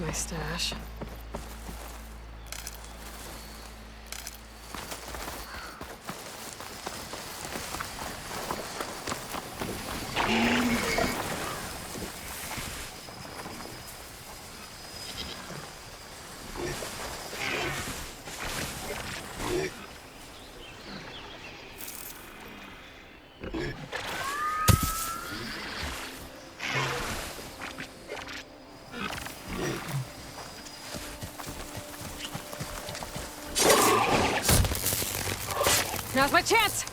my stash. Now's my chance!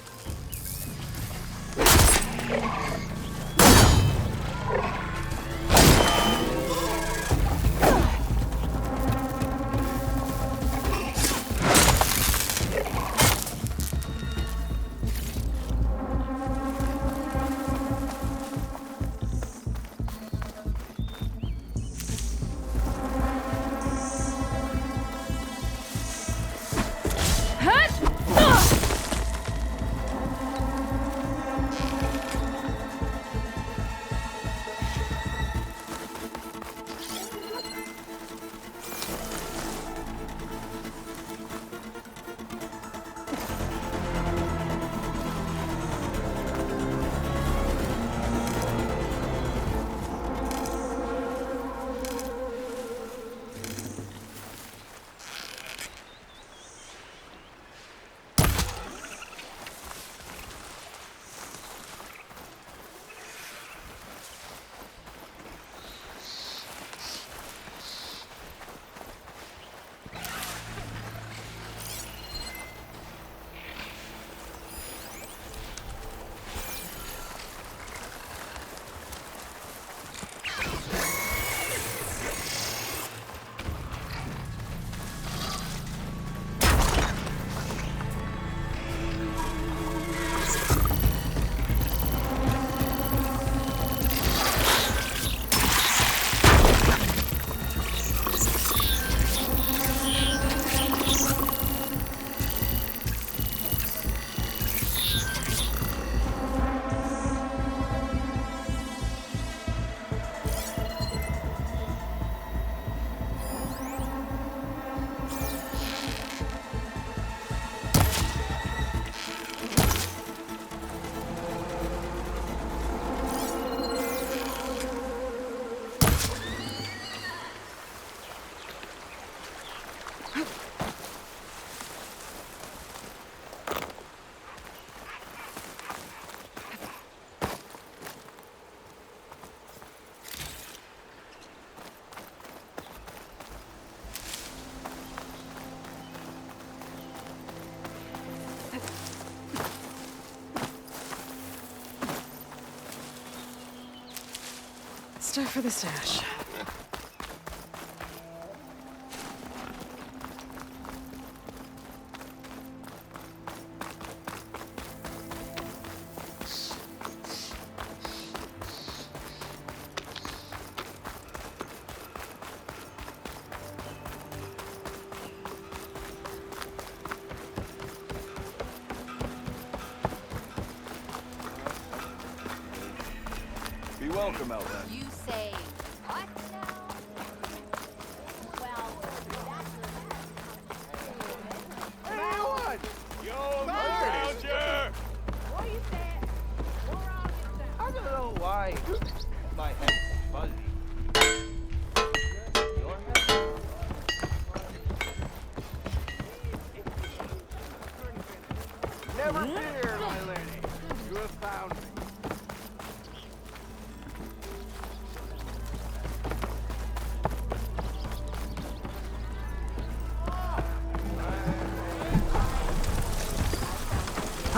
Stuff for the stash. Be welcome, Elder. You say what now? Well, Hey, what? Yo, Roger! what do you say? More on yourself. I don't know why my head is fuzzy. Your head? Never fear, my lady. You have found me.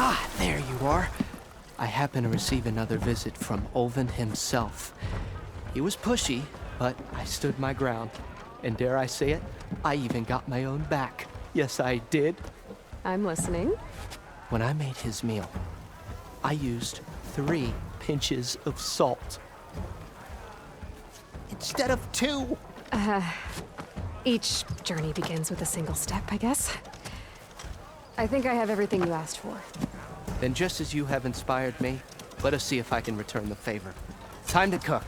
Ah, there you are. I happen to receive another visit from Olvin himself. He was pushy, but I stood my ground. And dare I say it, I even got my own back. Yes, I did. I'm listening. When I made his meal, I used 3 pinches of salt. Instead of 2. Each journey begins with a single step, I guess. I think I have everything you asked for. Then just as you have inspired me, let us see if I can return the favor. Time to cook.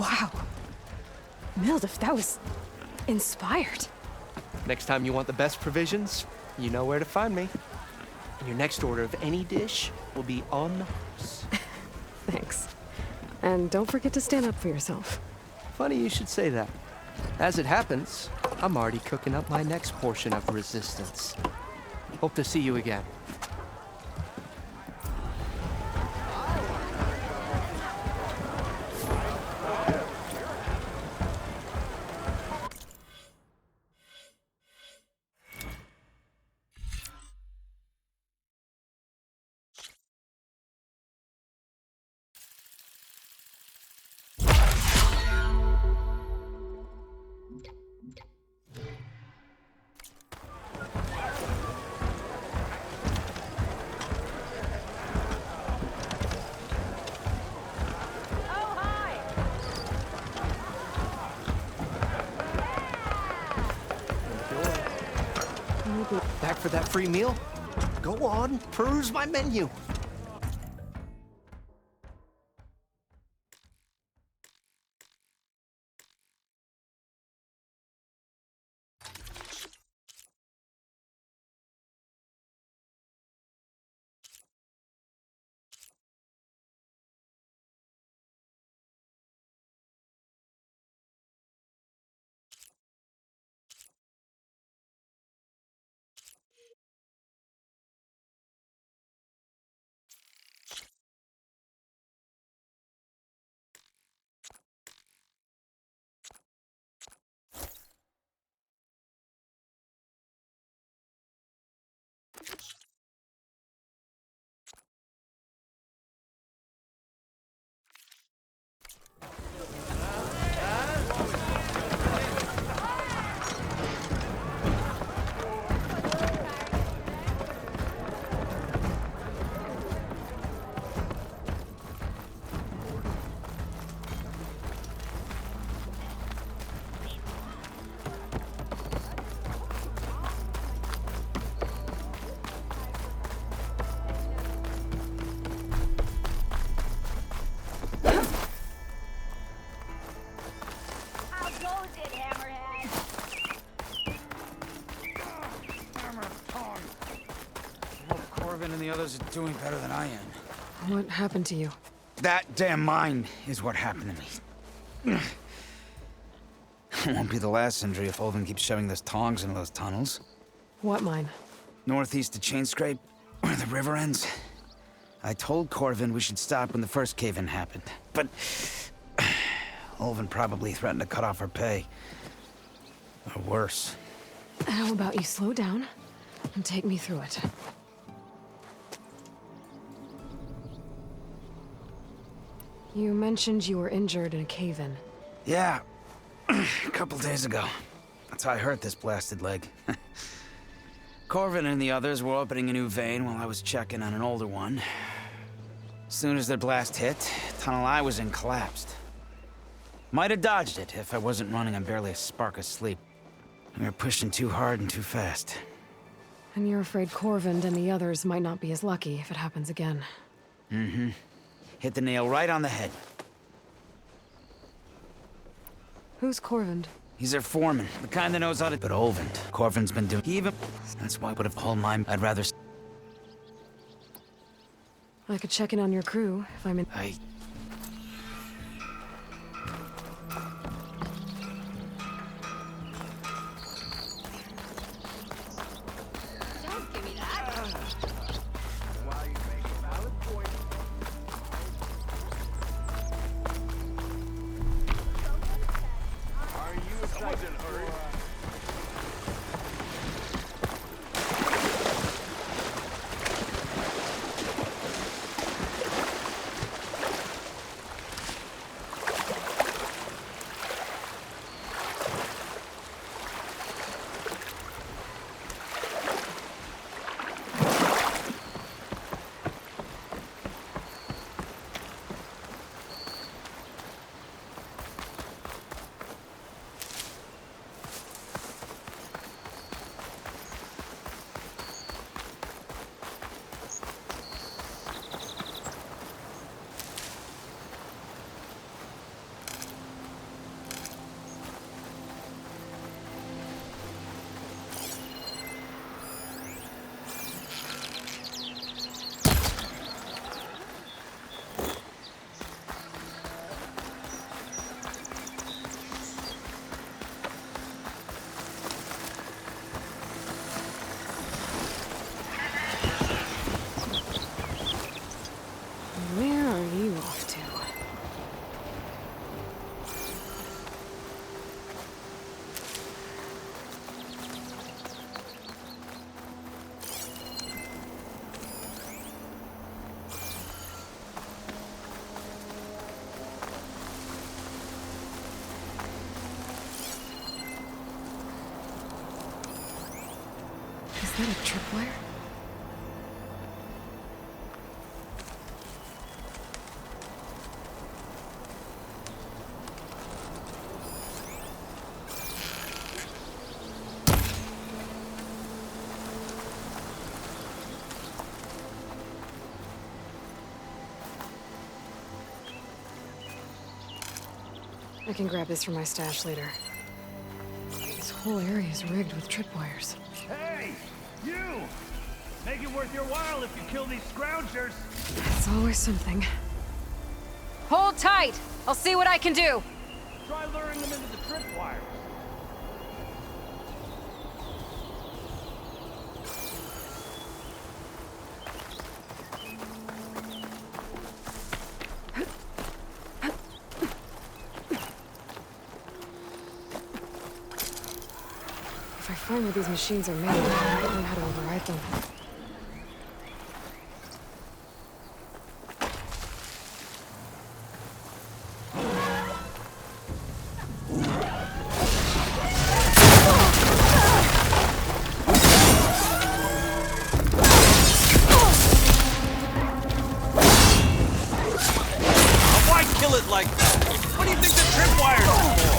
Wow. Mildif, that was inspired. Next time you want the best provisions, you know where to find me. And your next order of any dish will be on the house. Thanks. And don't forget to stand up for yourself. Funny you should say that. As it happens, I'm already cooking up my next portion of resistance. Hope to see you again. Oh, hi! Back for that free meal? Go on, peruse my menu. How goes it, Hammerhead? Hammer, Tong. I hope Corvin and the others are doing better than I am. What happened to you? That damn mine is what happened to me. It won't be the last injury if Olvin keeps shoving those tongs into those tunnels. What mine? Northeast of Chain Scrape, where the river ends. I told Corvin we should stop when the first cave-in happened, but Olvin probably threatened to cut off our pay. Or worse. How about you slow down and take me through it? You mentioned you were injured in a cave-in. Yeah, a couple days ago. That's how I hurt this blasted leg. Corvin and the others were opening a new vein while I was checking on an older one. As soon as their blast hit, the tunnel I was in collapsed. Might have dodged it if I wasn't running on barely a spark of sleep. We were pushing too hard and too fast. And you're afraid Corvind and the others might not be as lucky if it happens again. Mm-hmm. Hit the nail right on the head. Who's Corvind? He's their foreman, the kind that knows how to... But Olvin, Corvin's been doing... He even... That's why I would have hauled mine. I'd rather... I could check in on your crew if I'm in. Don't give me that. While you make a valid point, are you excited in a hurry? Is that a tripwire? I can grab this from my stash later. This whole area is rigged with tripwires. Hey, you! Make it worth your while if you kill these scroungers. It's always something. Hold tight! I'll see what I can do! Try luring them into the tripwires. If I find where these machines are made, I might learn how to override them. Why kill it like that? What do you think the tripwires are for?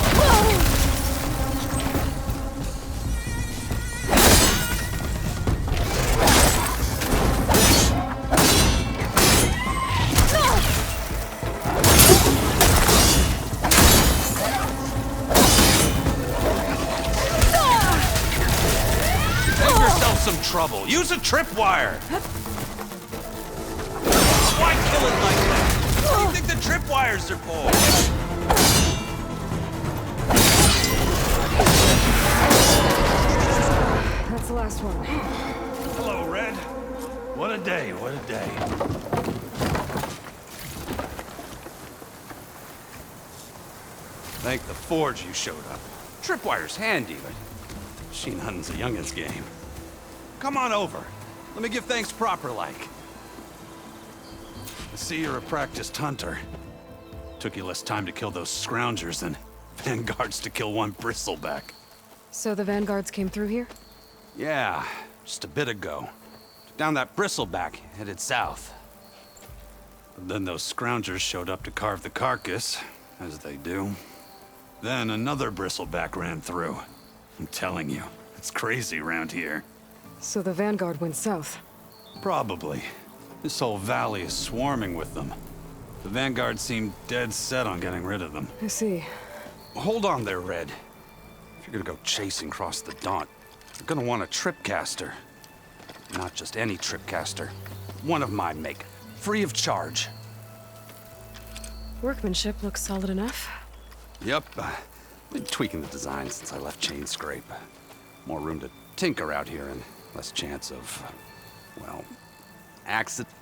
Save yourself some trouble. Use a tripwire. Why kill it like that? What do you think the tripwires are for? That's the last one. Hello, Red. What a day, what a day. Thank the Forge you showed up. Tripwire's handy, but machine hunting's a youngin's game. Come on over. Let me give thanks proper-like. I see you're a practiced hunter. Took you less time to kill those scroungers than vanguards to kill one bristleback. So the vanguards came through here? Yeah, just a bit ago. Took down that bristleback, headed south. But then those scroungers showed up to carve the carcass, as they do. Then another bristleback ran through. I'm telling you, it's crazy around here. So the vanguard went south. Probably. This whole valley is swarming with them. The vanguard seemed dead set on getting rid of them. I see. Hold on there, Red. If you're gonna go chasing across the Daunt, you're gonna want a tripcaster. Not just any tripcaster. One of my make. Free of charge. Workmanship looks solid enough. Yep. Been tweaking the design since I left Chain Scrape. More room to tinker out here and less chance of, well, accident.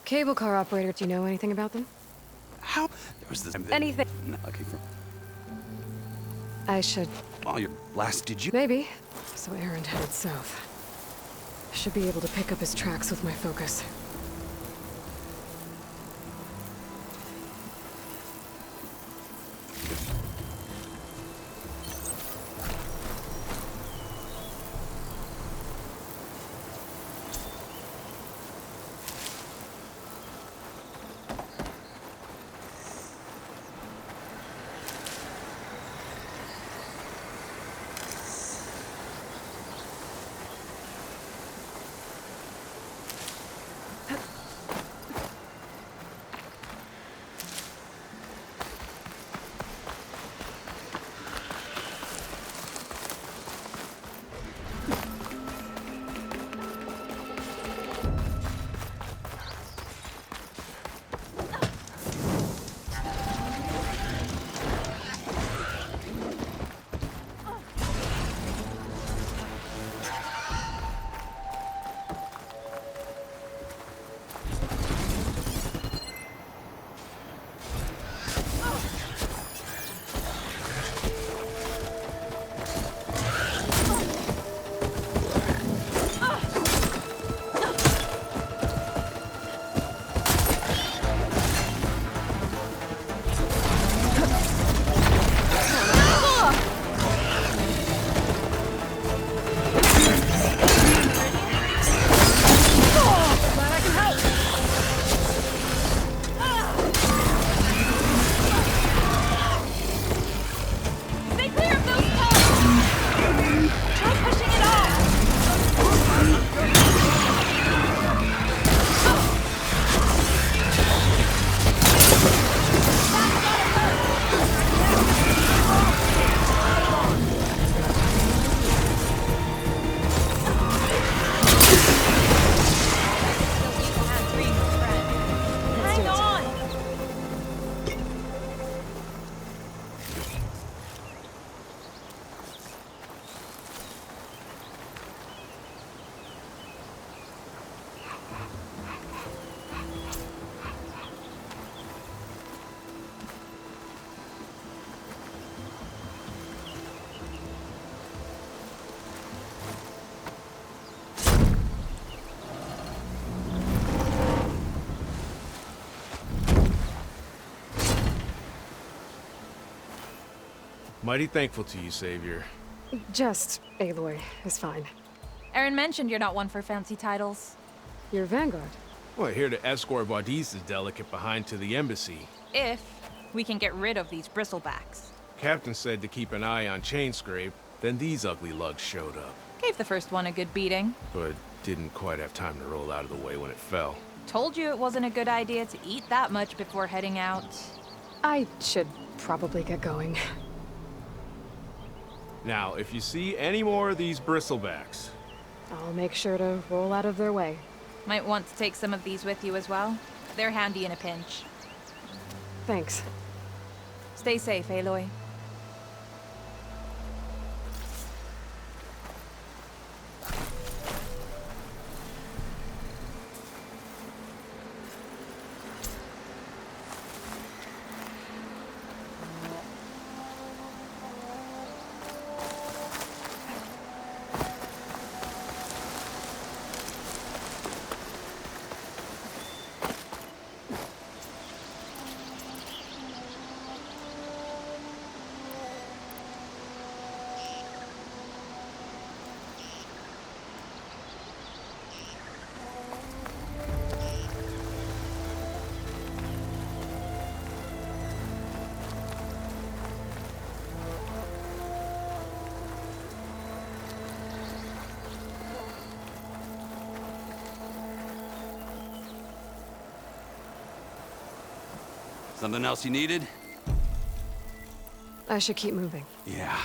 Cable car operator, do you know anything about them? How? There was this... Anything. Lucky for... I should... Oh, your last... Did you... Maybe. So Aaron headed south. I should be able to pick up his tracks with my focus. Mighty thankful to you, Savior. Just Aloy is fine. Aaron mentioned you're not one for fancy titles. You're Vanguard. We're here to escort Wadis' delegate behind to the embassy. If we can get rid of these bristlebacks. Captain said to keep an eye on Chainscrape, then these ugly lugs showed up. Gave the first one a good beating. But didn't quite have time to roll out of the way when it fell. Told you it wasn't a good idea to eat that much before heading out. I should probably get going. Now, if you see any more of these bristlebacks, I'll make sure to roll out of their way. Might want to take some of these with you as well. They're handy in a pinch. Thanks. Stay safe, Aloy. Something else you needed? I should keep moving. Yeah.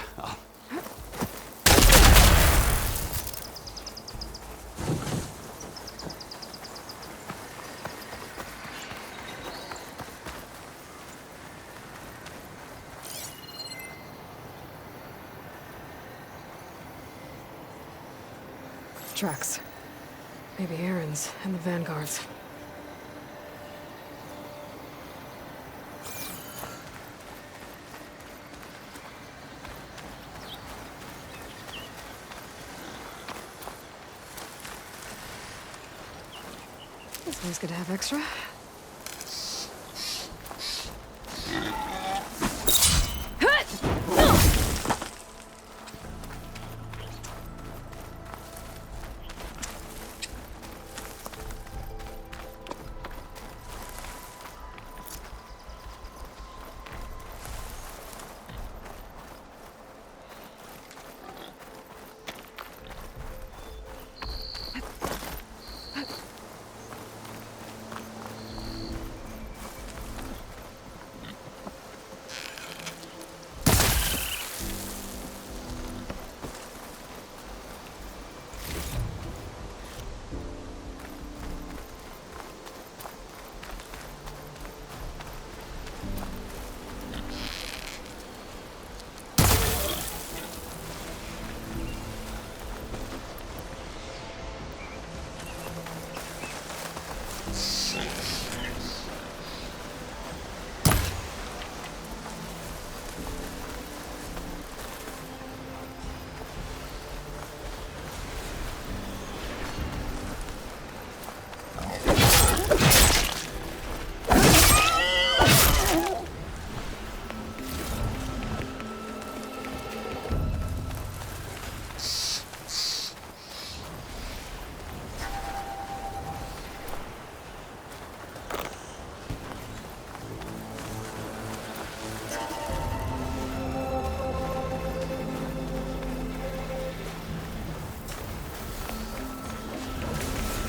Tracks. Maybe Aaron's and the Vanguard's. It's always good to have extra.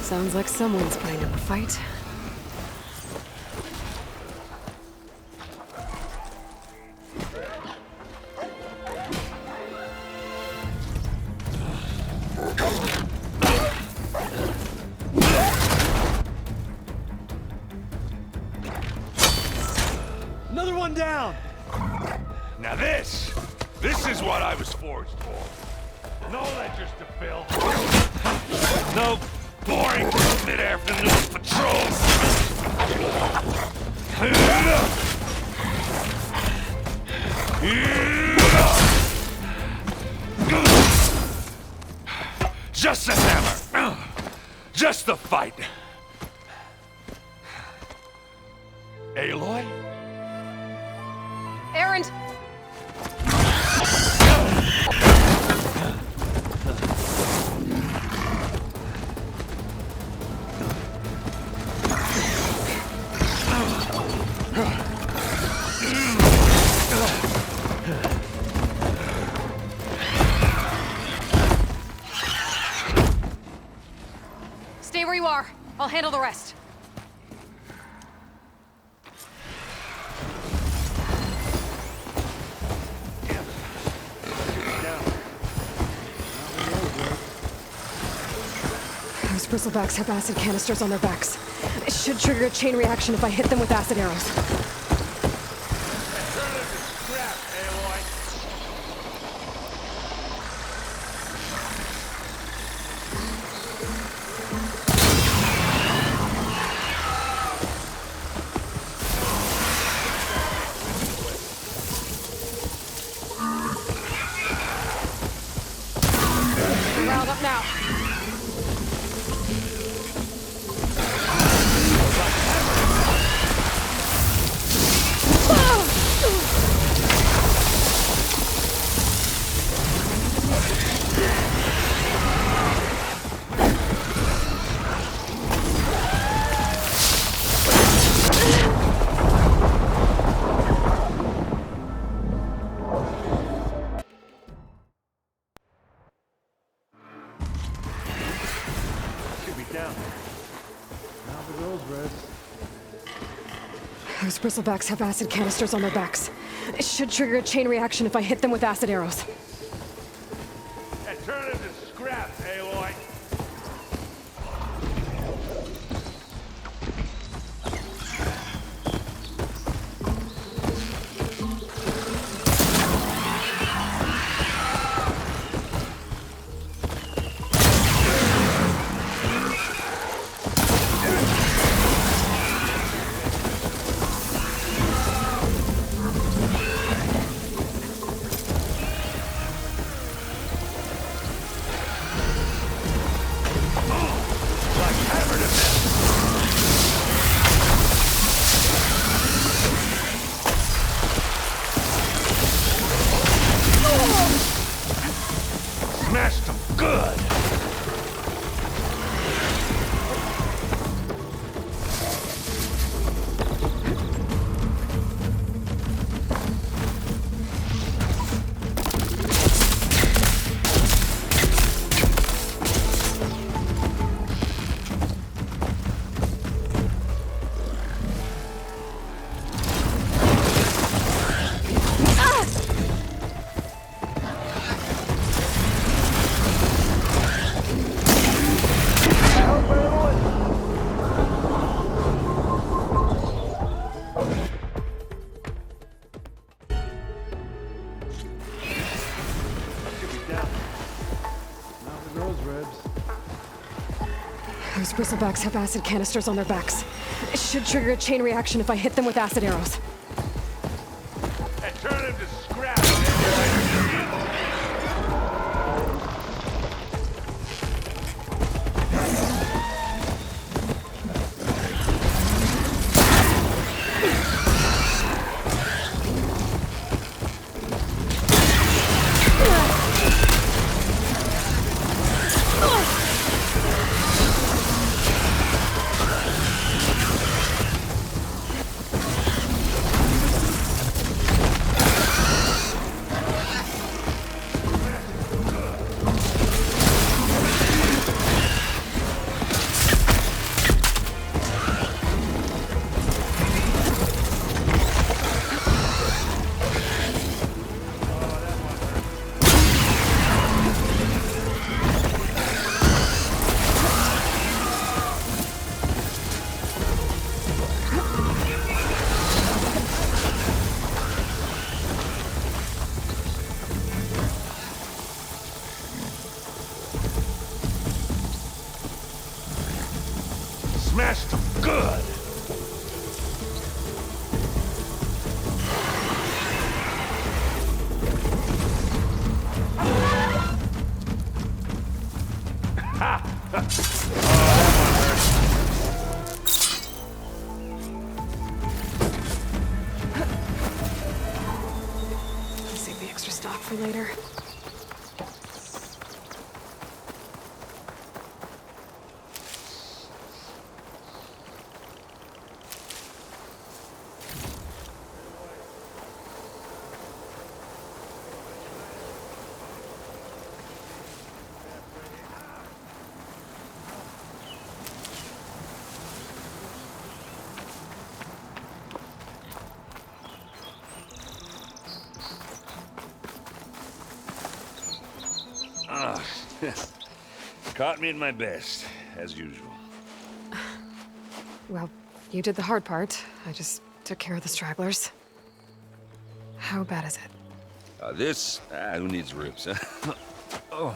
Sounds like someone's putting up a fight. Another one down! Now this is what I was forged for. No ledgers to fill. No boring mid-afternoon patrols. Just the hammer. Just the fight. Aloy? Aaron! I'll handle the rest. Those bristlebacks have acid canisters on their backs. It should trigger a chain reaction if I hit them with acid arrows. Scrap, Aloy. Round up now. Those bristlebacks have acid canisters on their backs. It should trigger a chain reaction if I hit them with acid arrows. And turn it to scrap, Aloy. Smashed them good. Those bristlebacks have acid canisters on their backs. It should trigger a chain reaction if I hit them with acid arrows. And turn it to scrap, Aloy. Smashed them good. Save the extra stock for later. Caught me at my best, as usual. Well, you did the hard part. I just took care of the stragglers. How bad is it? Who needs ribs, huh? Oh.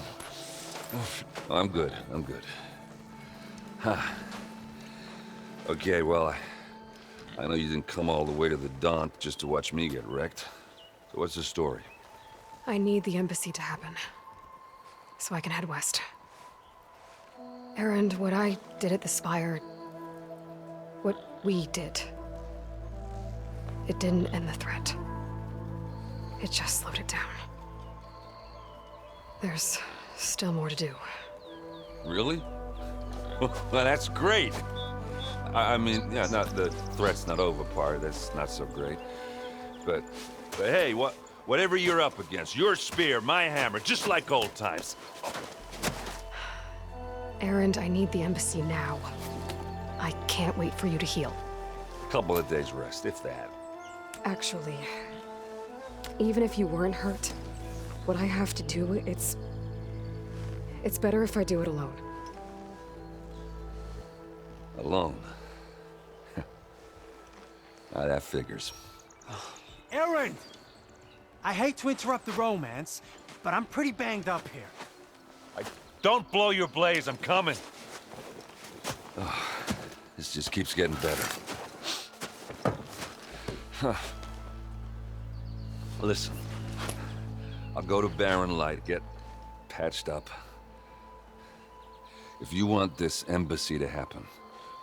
I'm good, I'm good. Huh. Okay, well, I know you didn't come all the way to the Daunt just to watch me get wrecked. So what's the story? I need the embassy to happen, so I can head west. Erend, what I did at the Spire, what we did, it didn't end the threat. It just slowed it down. There's still more to do. Really? Well, that's great. I mean, yeah, not the threat's not over part. That's not so great. But hey, whatever you're up against, your spear, my hammer, just like old times. Erend, I need the embassy now. I can't wait for you to heal. A couple of days rest, if that. Actually, even if you weren't hurt, what I have to do, it's better if I do it alone. Alone? That figures. Erend! I hate to interrupt the romance, but I'm pretty banged up here. Don't blow your blaze, I'm coming. This just keeps getting better. Huh. Listen, I'll go to Barren Light, get patched up. If you want this embassy to happen,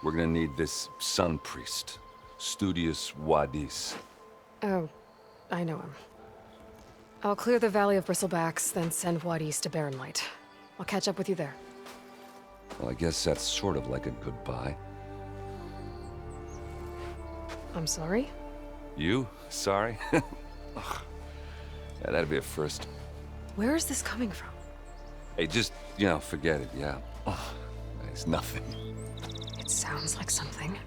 we're gonna need this sun priest, Studius Wadis. Oh, I know him. I'll clear the Valley of Bristlebacks, then send Wadis to Barren Light. I'll catch up with you there. Well, I guess that's sort of like a goodbye. I'm sorry? You? Sorry? Ugh. Yeah, that'd be a first. Where is this coming from? Hey, just, forget it, yeah. Oh, it's nothing. It sounds like something.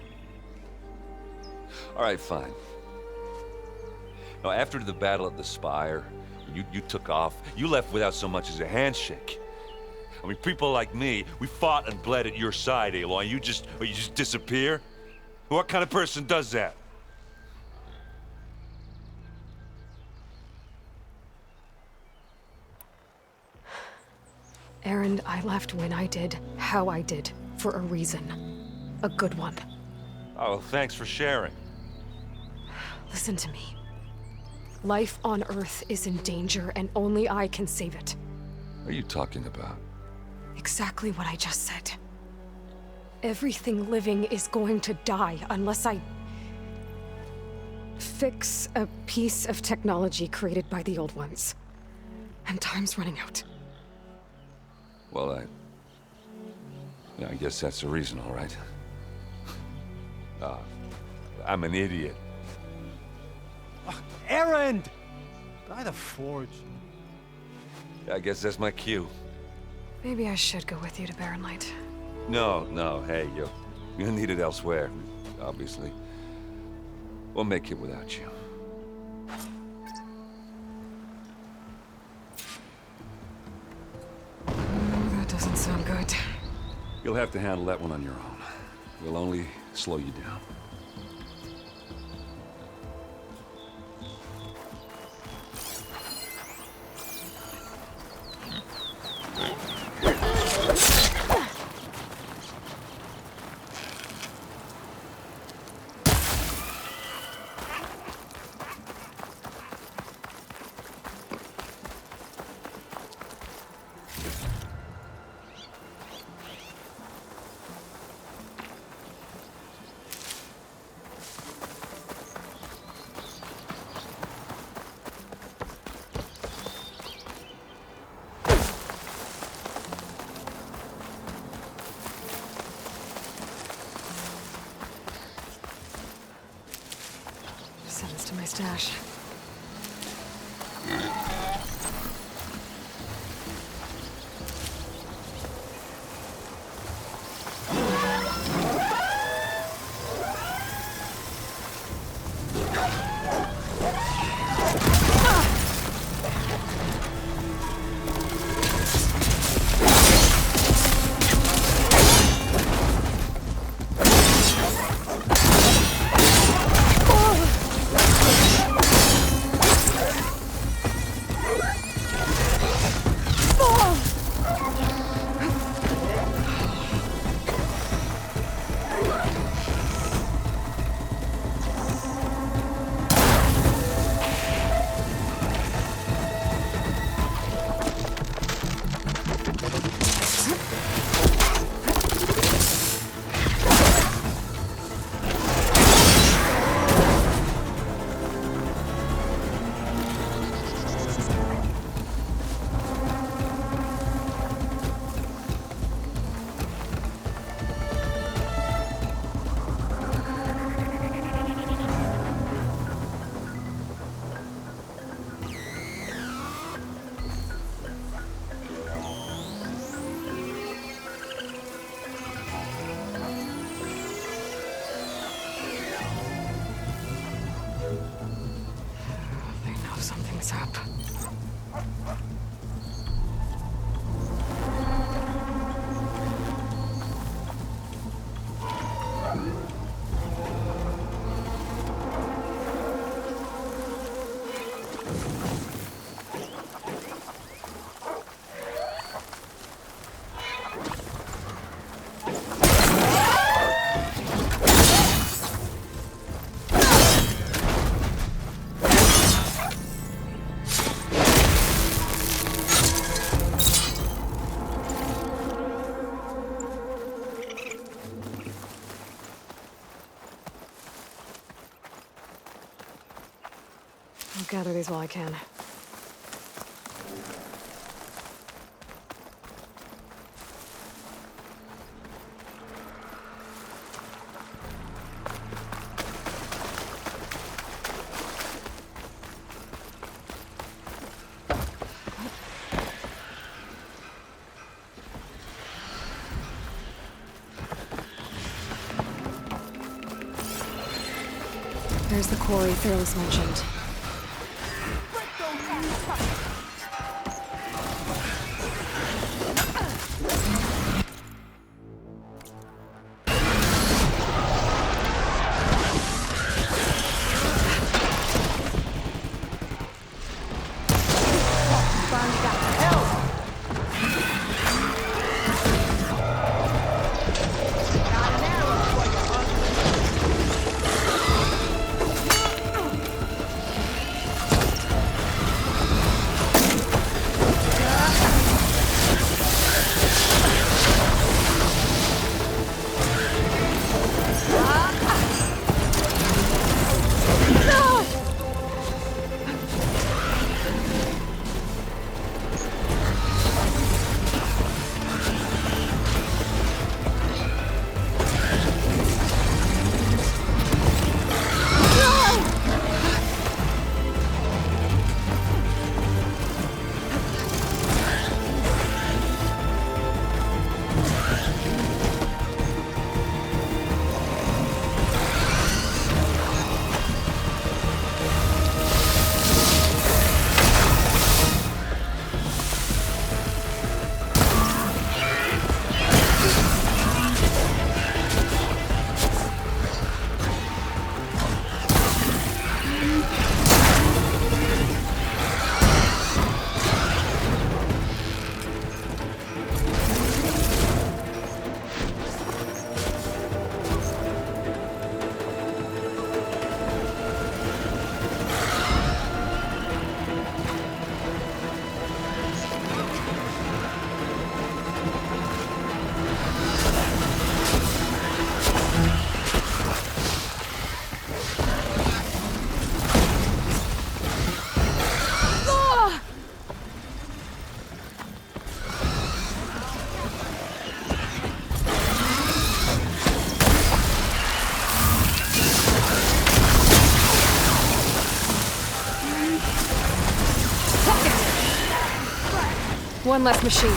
All right, fine. Now, after the battle at the Spire, you took off. You left without so much as a handshake. I mean, people like me, we fought and bled at your side, Aloy. You just disappear? What kind of person does that? Erend, I left when I did, how I did, for a reason. A good one. Oh, thanks for sharing. Listen to me. Life on Earth is in danger, and only I can save it. What are you talking about? Exactly what I just said. Everything living is going to die unless I fix a piece of technology created by the old ones. And time's running out. Well, I guess that's the reason, all right. I'm an idiot. Erend! By the Forge. I guess that's my cue. Maybe I should go with you to Barren Light. No, hey, you're needed elsewhere, obviously. We'll make it without you. That doesn't sound good. You'll have to handle that one on your own. We'll only slow you down. Send this to my stash. things up. I'll gather these while I can. There's the quarry Fearless mentioned. One less machine.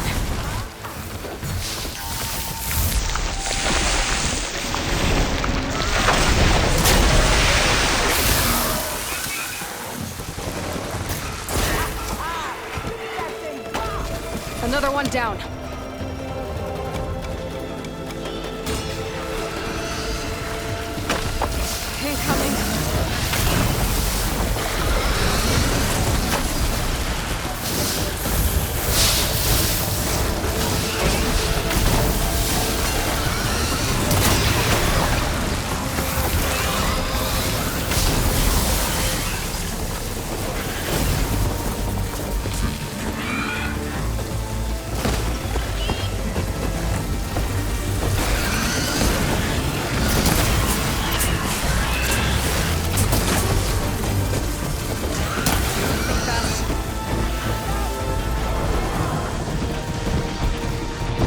Another one down. Incoming.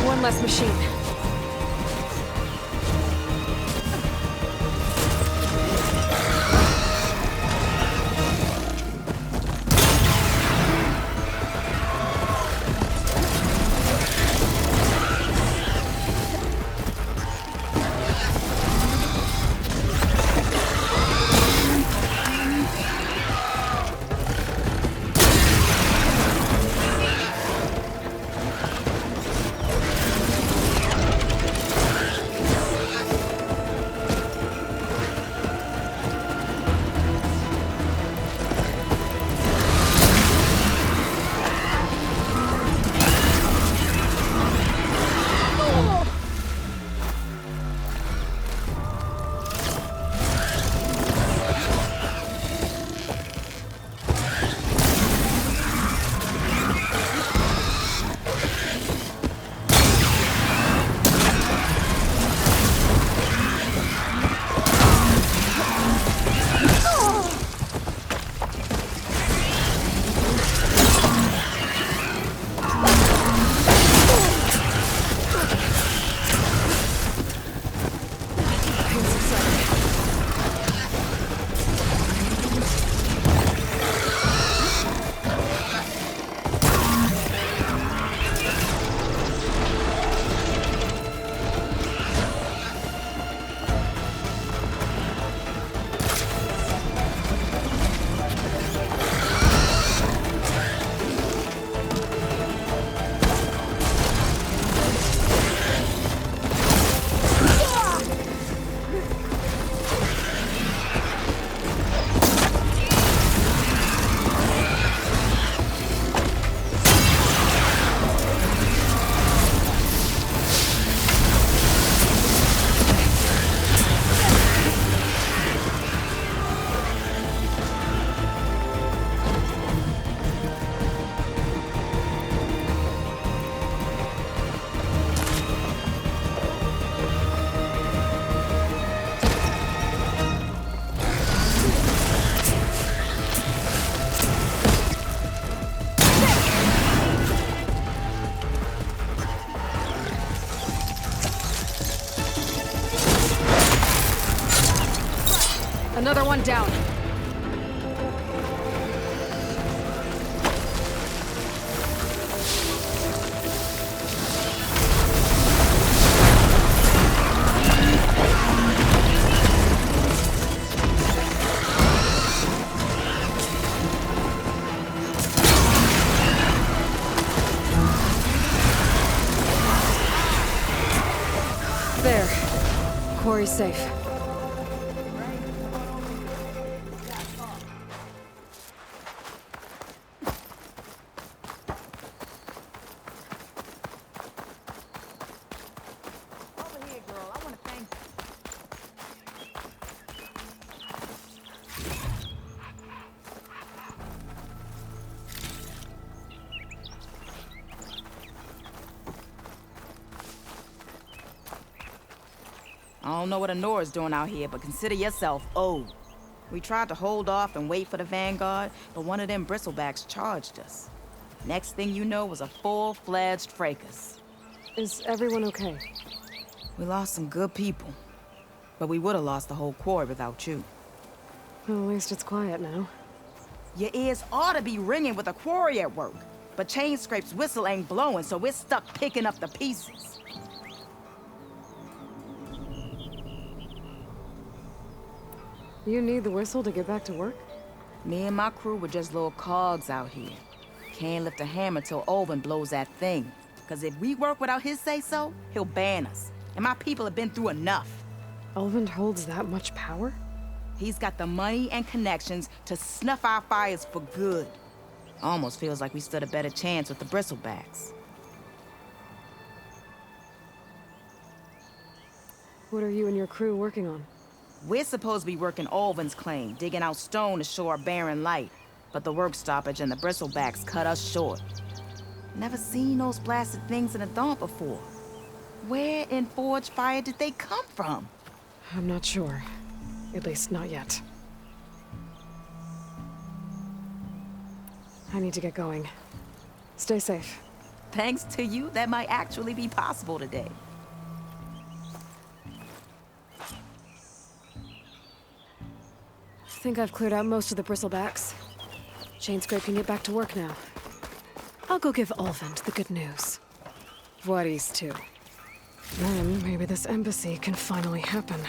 One less machine. Another one down. There. Quarry's safe. Over here, girl. I want to thank you. I don't know what Honora's doing out here, but consider yourself owed. We tried to hold off and wait for the Vanguard, but one of them bristlebacks charged us. Next thing you know was a full-fledged fracas. Is everyone okay? We lost some good people, but we would have lost the whole quarry without you. Well, at least it's quiet now. Your ears ought to be ringing with a quarry at work, but Chainscrape's whistle ain't blowing, so we're stuck picking up the pieces. You need the whistle to get back to work? Me and my crew were just little cogs out here. Can't lift a hammer till Olvin blows that thing. Cause if we work without his say-so, he'll ban us. And my people have been through enough. Elvin holds that much power? He's got the money and connections to snuff our fires for good. Almost feels like we stood a better chance with the bristlebacks. What are you and your crew working on? We're supposed to be working Olvin's claim, digging out stone to show our barren light. But the work stoppage and the bristlebacks cut us short. Never seen those blasted things in the dawn before. Where in Forge Fire did they come from? I'm not sure. At least not yet. I need to get going. Stay safe. Thanks to you, that might actually be possible today. I think I've cleared out most of the bristlebacks. Chainscrape can get back to work now. I'll go give Olvin the good news. Voorhees too. Then maybe this embassy can finally happen.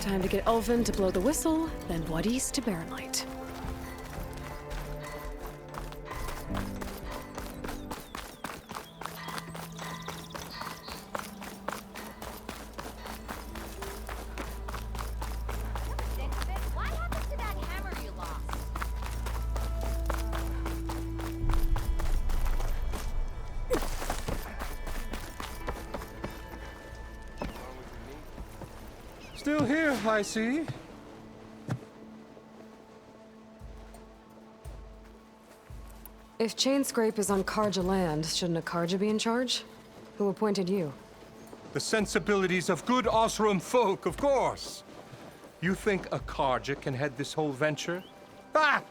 Time to get Ulvin to blow the whistle, then what east to Barren Light. What happened to that hammer you lost? Still here, I see. If Chainscrape is on Karja land, shouldn't a Karja be in charge? Who appointed you? The sensibilities of good Osram folk, of course. You think a Karja can head this whole venture? Ah!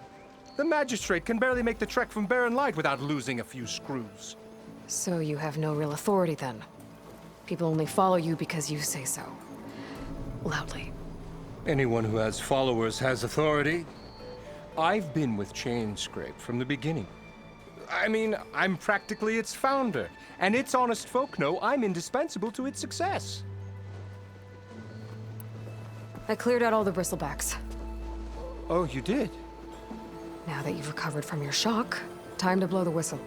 The magistrate can barely make the trek from Barren Light without losing a few screws. So you have no real authority then? People only follow you because you say so. Loudly. Anyone who has followers has authority. I've been with Chainscrape from the beginning. I mean, I'm practically its founder, and its honest folk know I'm indispensable to its success. I cleared out all the bristlebacks. Oh, you did? Now that you've recovered from your shock, time to blow the whistle.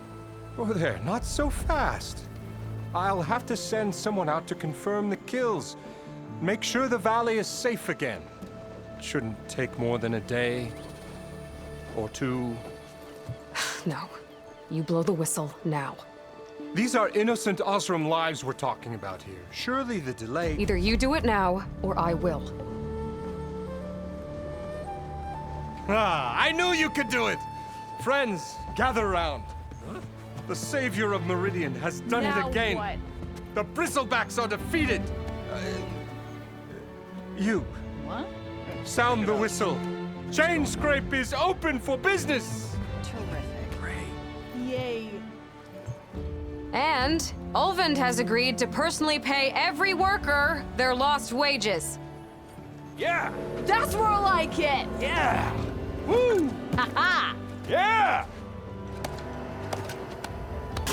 Oh, there, not so fast. I'll have to send someone out to confirm the kills. Make sure the valley is safe again. It shouldn't take more than a day or two. No. You blow the whistle now. These are innocent Osram lives we're talking about here. Surely the delay... Either you do it now, or I will. Ah, I knew you could do it! Friends, gather around. The savior of Meridian has done it again. What? The bristlebacks are defeated. You. What? Sound the whistle. Chainscrape is open for business. Terrific. Yay. And Ulvin has agreed to personally pay every worker their lost wages. Yeah! That's more like it! Yeah! Woo! Ha Yeah!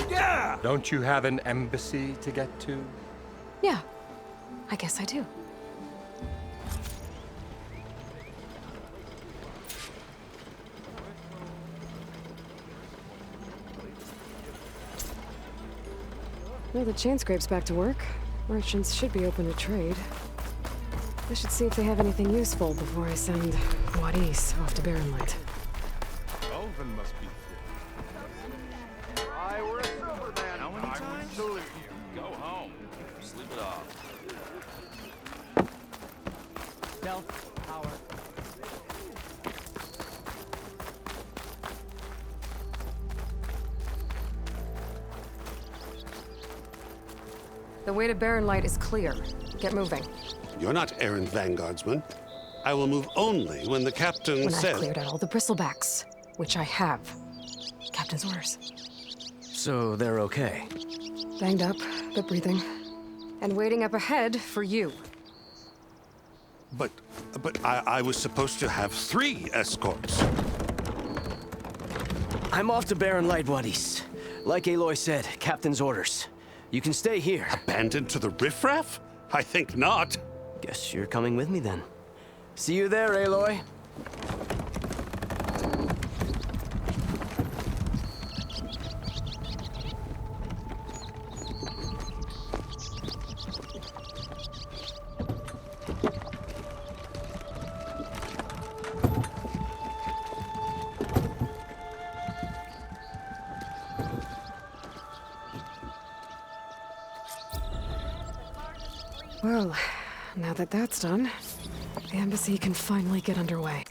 Yeah! Don't you have an embassy to get to? Yeah, I guess I do. Well, the Chainscrape's back to work. Merchants should be open to trade. I should see if they have anything useful before I send Wadis off to Barren Light. Elvin must be I were a silver man. How many times to leave you? Go home. Sleep it off. Stealth, power. The way to Barren Light is clear. Get moving. You're not errant vanguardsman. I will move only when the captain When says... I've cleared out all the bristlebacks, which I have. Captain's orders. So they're okay? Banged up, but breathing. And waiting up ahead for you. But I was supposed to have 3 escorts. I'm off to Barren Light, Wadis. Like Aloy said, captain's orders. You can stay here. Abandoned to the riffraff? I think not. Guess you're coming with me then. See you there, Aloy. Well, now that that's done, the embassy can finally get underway.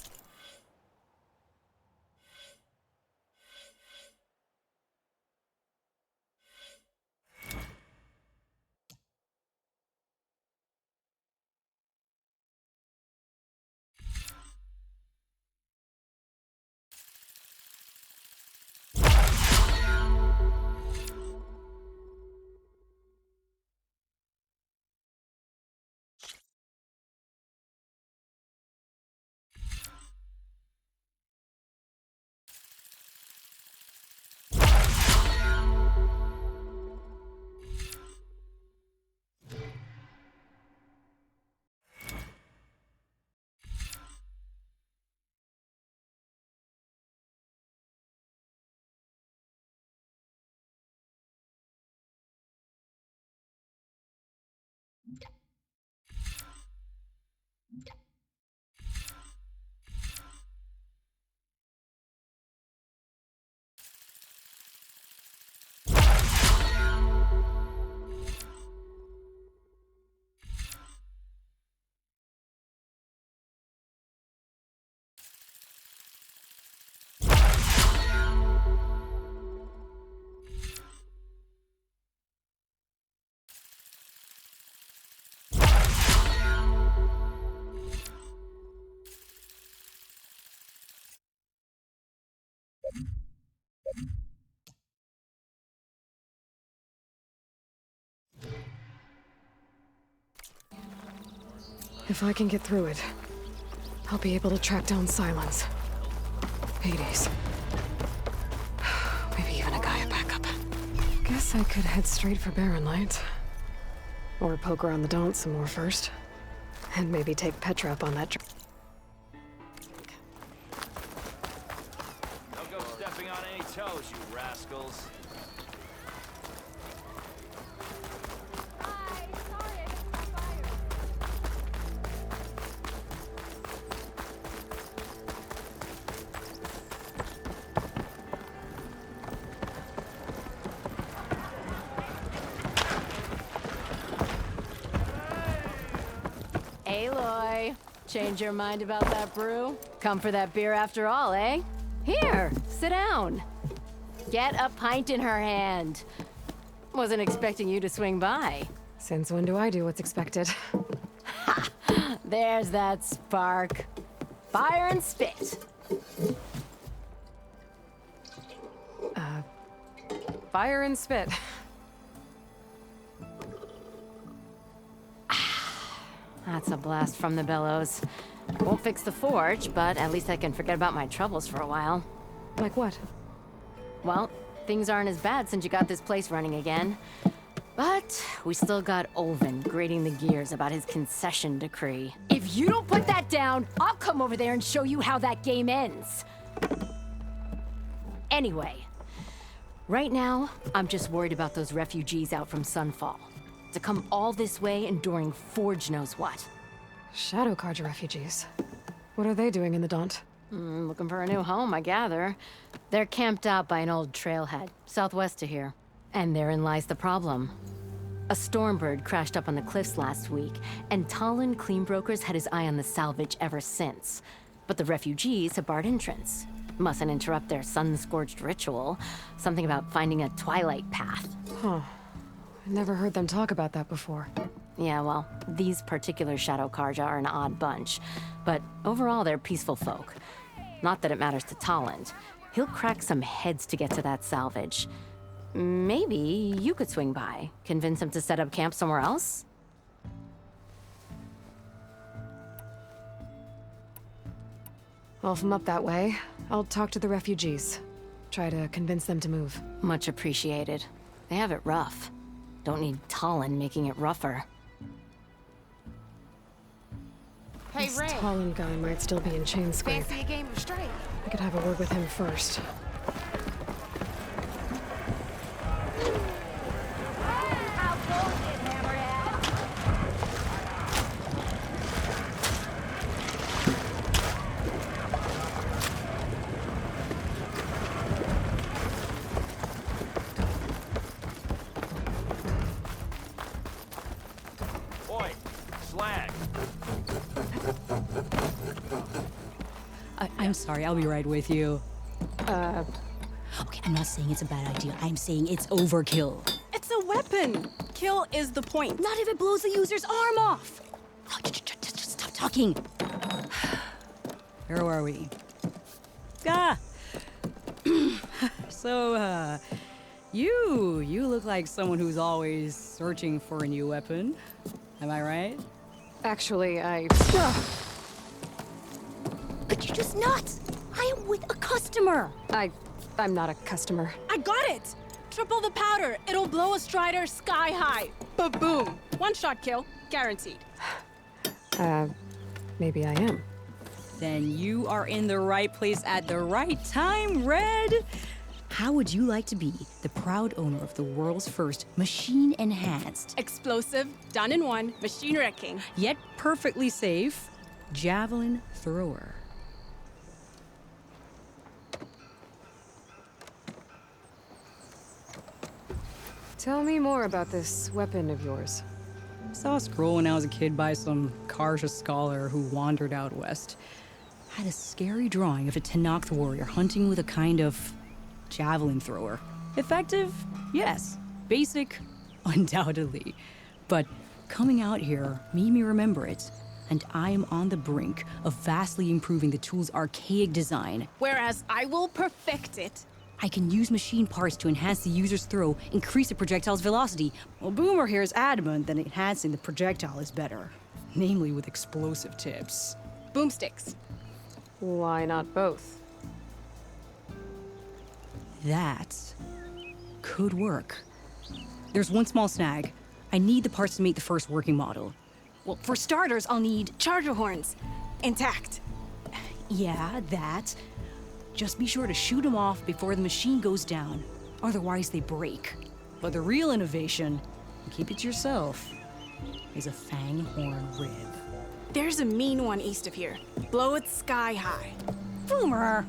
If I can get through it, I'll be able to track down Silence. Hades. Maybe even a Gaia backup. Guess I could head straight for Barren Light. Or poke around the Daunt some more first. And maybe take Petra up on that. Don't go stepping on any toes, you rascals. Aloy, change your mind about that brew? Come for that beer after all, eh? Here, sit down. Get a pint in her hand. Wasn't expecting you to swing by. Since when do I do what's expected? Ha! There's that spark. Fire and spit. Fire and spit. That's a blast from the bellows. Won't fix the forge, but at least I can forget about my troubles for a while. Like what? Well, things aren't as bad since you got this place running again. But we still got Olvin grating the gears about his concession decree. If you don't put that down, I'll come over there and show you how that game ends. Anyway, right now, I'm just worried about those refugees out from Sunfall. To come all this way enduring Forge knows what. Shadow Carja refugees. What are they doing in the Daunt? Looking for a new home, I gather. They're camped out by an old trailhead, southwest of here. And therein lies the problem. A Stormbird crashed up on the cliffs last week, and Talon Cleanbrokers had his eye on the salvage ever since. But the refugees have barred entrance. Mustn't interrupt their sun-scorched ritual. Something about finding a twilight path. Huh. I never heard them talk about that before. Yeah, well, these particular Shadow Carja are an odd bunch. But overall, they're peaceful folk. Not that it matters to Talon. He'll crack some heads to get to that salvage. Maybe you could swing by, convince him to set up camp somewhere else? Well, if I'm up that way, I'll talk to the refugees. Try to convince them to move. Much appreciated. They have it rough. Don't need Talon making it rougher. Hey, This Ray. Talon guy might still be in Chainscrape. Fancy a game of straight? I could have a word with him first. Oi, slag. I'm sorry, I'll be right with you. Okay, I'm not saying it's a bad idea. I'm saying it's overkill. It's a weapon! Kill is the point. Not if it blows the user's arm off! Oh, just stop talking. Where are we? So, you look like someone who's always searching for a new weapon. Am I right? Actually, Could you just not? I am with a customer. I'm not a customer. I got it! Triple the powder. It'll blow a Strider sky high. Ba-boom. One-shot kill. Guaranteed. Maybe I am. Then you are in the right place at the right time, Red! How would you like to be the proud owner of the world's first machine-enhanced, explosive, done in one, machine wrecking, yet perfectly safe, javelin thrower? Tell me more about this weapon of yours. Saw a scroll when I was a kid by some Karja scholar who wandered out west. Had a scary drawing of a Tenakth warrior hunting with a kind of javelin thrower. Effective? Yes. Basic? Undoubtedly. But coming out here made me remember it, and I am on the brink of vastly improving the tool's archaic design. Whereas I will perfect it. I can use machine parts to enhance the user's throw, increase the projectile's velocity. Well, Boomer here is adamant that enhancing the projectile is better. namely with explosive tips. Boomsticks. Why not both? That could work. There's one small snag. I need the parts to make the first working model. Well, for starters, I'll need charger horns. Intact. Yeah, that. Just be sure to shoot them off before the machine goes down. Otherwise, they break. But the real innovation, and keep it to yourself, is a fang horn rib. There's a mean one east of here. Blow it sky high. Boomer!